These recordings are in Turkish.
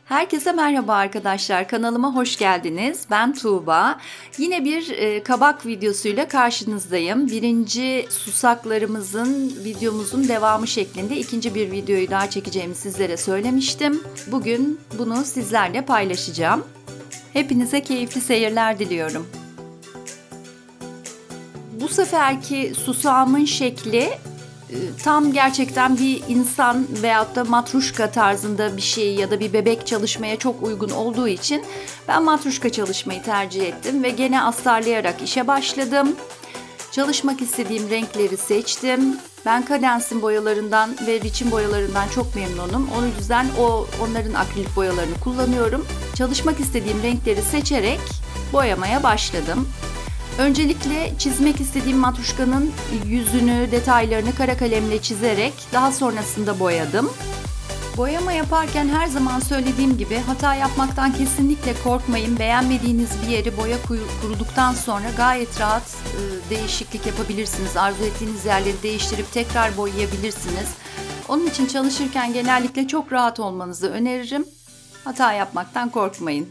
Herkese merhaba arkadaşlar. Kanalıma hoş geldiniz. Ben Tuğba. Yine bir kabak videosuyla karşınızdayım. Birinci susaklarımızın videomuzun devamı şeklinde ikinci bir videoyu daha çekeceğimi sizlere söylemiştim. Bugün bunu sizlerle paylaşacağım. Hepinize keyifli seyirler diliyorum. Bu seferki susağımın şekli tam gerçekten bir insan veyahut da matruşka tarzında bir şey ya da bir bebek çalışmaya çok uygun olduğu için ben matruşka çalışmayı tercih ettim ve gene astarlayarak işe başladım. Çalışmak istediğim renkleri seçtim. Ben Cadence'in boyalarından ve Rich'in boyalarından çok memnunum. O yüzden onların akrilik boyalarını kullanıyorum. Çalışmak istediğim renkleri seçerek boyamaya başladım. Öncelikle çizmek istediğim matruşkanın yüzünü, detaylarını kara kalemle çizerek daha sonrasında boyadım. Boyama yaparken her zaman söylediğim gibi hata yapmaktan kesinlikle korkmayın. Beğenmediğiniz bir yeri boya kuruduktan sonra gayet rahat değişiklik yapabilirsiniz. Arzu ettiğiniz yerleri değiştirip tekrar boyayabilirsiniz. Onun için çalışırken genellikle çok rahat olmanızı öneririm. Hata yapmaktan korkmayın.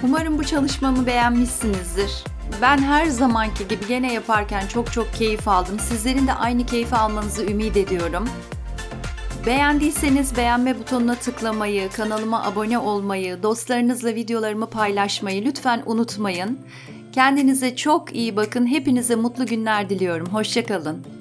Umarım bu çalışmamı beğenmişsinizdir. Ben her zamanki gibi gene yaparken çok keyif aldım. Sizlerin de aynı keyfi almanızı ümit ediyorum. Beğendiyseniz beğenme butonuna tıklamayı, kanalıma abone olmayı, dostlarınızla videolarımı paylaşmayı lütfen unutmayın. Kendinize çok iyi bakın. Hepinize mutlu günler diliyorum. Hoşça kalın.